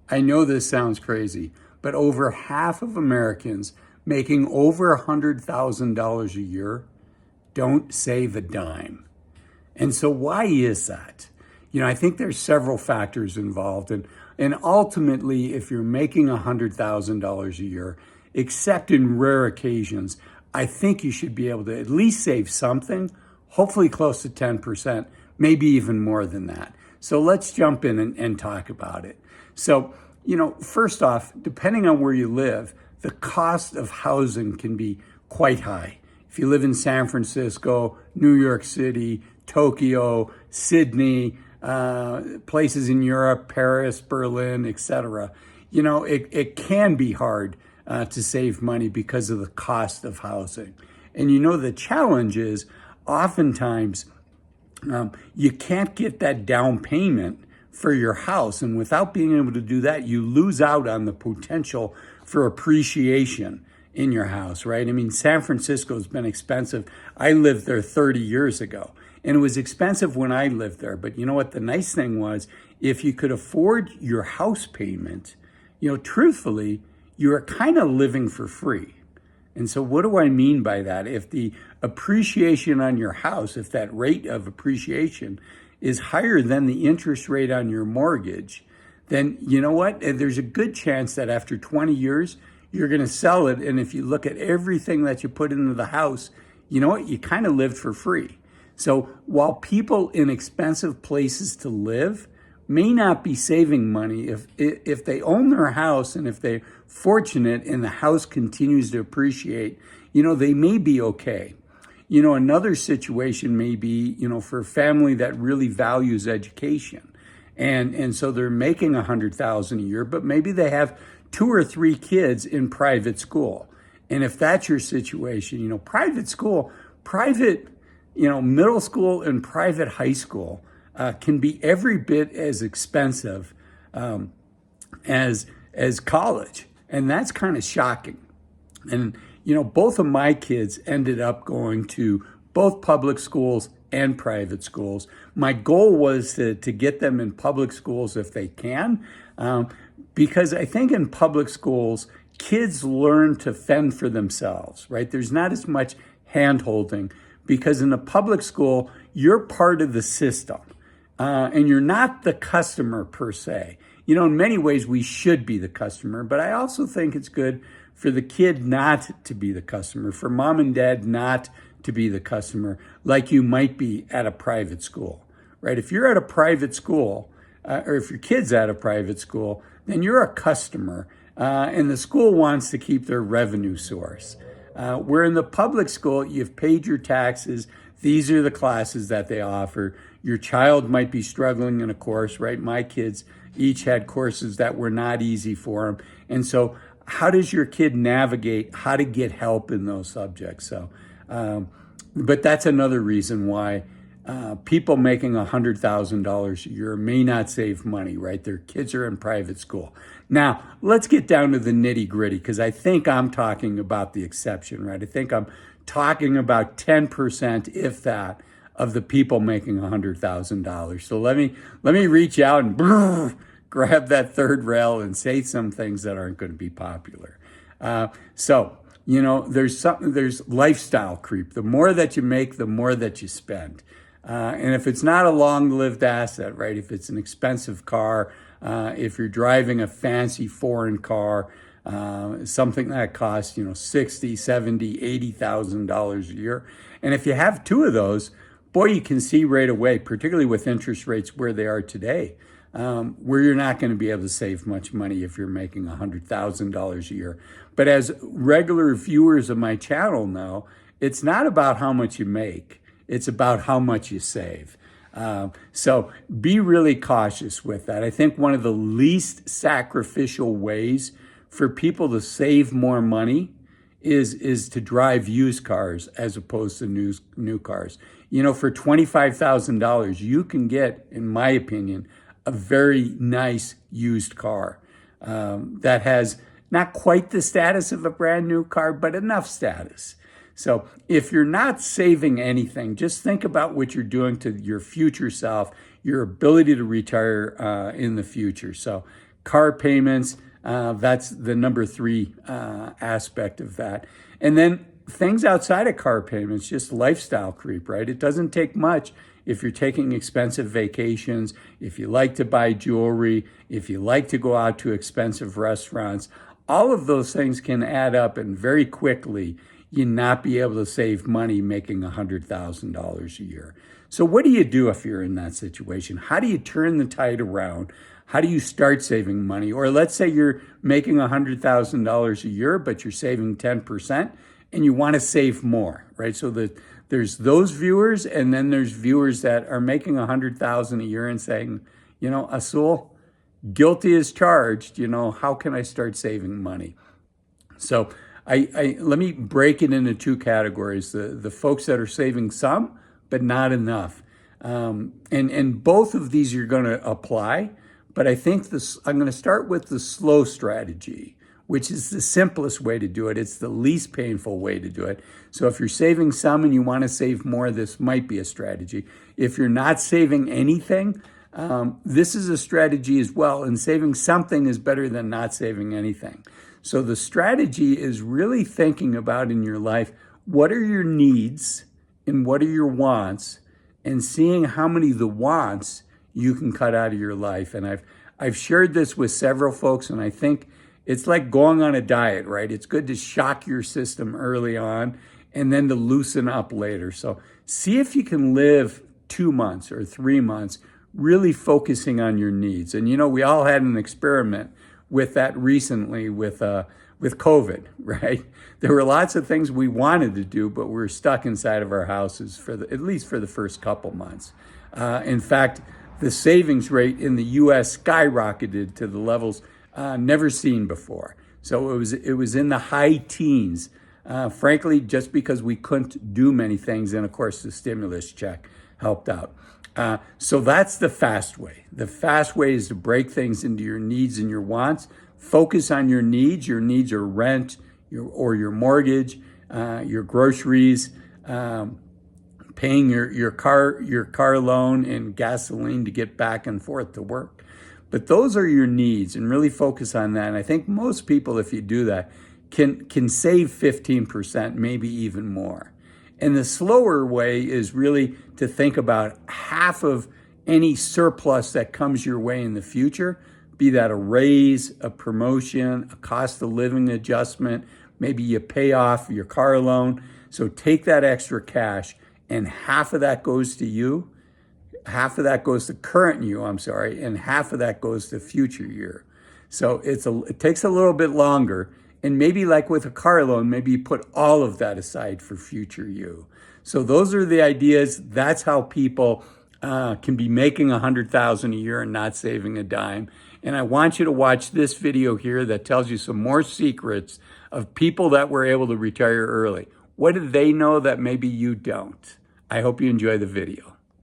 I know this sounds crazy, but over half of Americans making over $100,000 a year don't save a dime. And so why is that? I think there's several factors involved. And ultimately, if you're making $100,000 a year, except in rare occasions, I think you should be able to at least save something, hopefully close to 10%, maybe even more than that. So let's jump in and talk about it. So, first off, depending on where you live, the cost of housing can be quite high. If you live in San Francisco, New York City, Tokyo, Sydney, places in Europe, Paris, Berlin, etc., it can be hard to save money because of the cost of housing. And the challenge is oftentimes you can't get that down payment for your house. And without being able to do that, you lose out on the potential for appreciation in your house, right? I mean, San Francisco has been expensive. I lived there 30 years ago, and it was expensive when I lived there. But you know what? The nice thing was, if you could afford your house payment, truthfully, you are kind of living for free. And so what do I mean by that? If the appreciation on your house, if that rate of appreciation is higher than the interest rate on your mortgage, then you know what? There's a good chance that after 20 years, you're going to sell it. And if you look at everything that you put into the house, you know what? You kind of lived for free. So while people in expensive places to live may not be saving money, if they own their house and if they're fortunate and the house continues to appreciate, they may be okay. Another situation may be, for a family that really values education. And so they're making $100,000 a year, but maybe they have 2 or 3 kids in private school. And if that's your situation, private school, middle school and private high school can be every bit as expensive as college. And that's kind of shocking. And, both of my kids ended up going to both public schools and private schools. My goal was to get them in public schools if they can, because I think in public schools, kids learn to fend for themselves, right? There's not as much hand-holding because in a public school, you're part of the system and you're not the customer per se. In many ways, we should be the customer, but I also think it's good for the kid not to be the customer, for mom and dad not to be the customer like you might be at a private school, right? If you're at a private school, or if your kid's at a private school, then you're a customer, and the school wants to keep their revenue source. Where in the public school, you've paid your taxes. These are the classes that they offer. Your child might be struggling in a course, right? My kids each had courses that were not easy for them. And so how does your kid navigate how to get help in those subjects? So, but that's another reason why people making $100,000 a year may not save money, right? Their kids are in private school. Now, let's get down to the nitty gritty, because I think I'm talking about the exception, right? I think I'm talking about 10%, if that, of the people making $100,000. So let me reach out and grab that third rail and say some things that aren't going to be popular. There's lifestyle creep. The more that you make, the more that you spend. And if it's not a long-lived asset, right? If it's an expensive car, if you're driving a fancy foreign car, something that costs, $60,000, $70,000, $80,000 a year. And if you have 2 of those, boy, you can see right away, particularly with interest rates where they are today, where you're not going to be able to save much money if you're making $100,000 a year. But as regular viewers of my channel know, it's not about how much you make. It's about how much you save. So be really cautious with that. I think one of the least sacrificial ways for people to save more money is to drive used cars as opposed to new cars. For $25,000, you can get, in my opinion, a very nice used car that has not quite the status of a brand new car, but enough status. So if you're not saving anything, just think about what you're doing to your future self, your ability to retire in the future. So car payments, that's the number three aspect of that. And then things outside of car payments, just lifestyle creep, right? It doesn't take much if you're taking expensive vacations, if you like to buy jewelry, if you like to go out to expensive restaurants. All of those things can add up, and very quickly you not be able to save money making $100,000 a year. So what do you do if you're in that situation? How do you turn the tide around? How do you start saving money? Or let's say you're making $100,000 a year, but you're saving 10% and you want to save more, right? So there's those viewers, and then there's viewers that are making $100,000 a year and saying, Azul, guilty as charged, how can I start saving money? So I let me break it into two categories: the folks that are saving some but not enough, and both of these you're going to apply. But I think I'm going to start with the slow strategy, which is the simplest way to do it. It's the least painful way to do it. So if you're saving some and you want to save more, this might be a strategy. If you're not saving anything, this is a strategy as well. And saving something is better than not saving anything. So the strategy is really thinking about in your life, what are your needs and what are your wants, and seeing how many of the wants you can cut out of your life. And I've shared this with several folks, and I think it's like going on a diet, right? It's good to shock your system early on and then to loosen up later. So see if you can live 2 months or 3 months really focusing on your needs. And we all had an experiment with that recently with COVID, right? There were lots of things we wanted to do, but we were stuck inside of our houses at least for the first couple months. In fact, the savings rate in the U.S. skyrocketed to the levels never seen before. So it was in the high teens, frankly, just because we couldn't do many things. And of course, the stimulus check helped out. So that's the fast way. The fast way is to break things into your needs and your wants. Focus on your needs. Your needs are rent, your mortgage, your groceries, paying your car loan and gasoline to get back and forth to work. But those are your needs, and really focus on that. And I think most people, if you do that, can save 15%, maybe even more. And the slower way is really to think about half of any surplus that comes your way in the future, be that a raise, a promotion, a cost of living adjustment, maybe you pay off your car loan. So take that extra cash, and half of that goes to you, half of that goes to current you, and half of that goes to future year. So it takes a little bit longer. And maybe like with a car loan, maybe you put all of that aside for future you. So those are the ideas. That's how people can be making $100,000 a year and not saving a dime. And I want you to watch this video here that tells you some more secrets of people that were able to retire early. What do they know that maybe you don't? I hope you enjoy the video.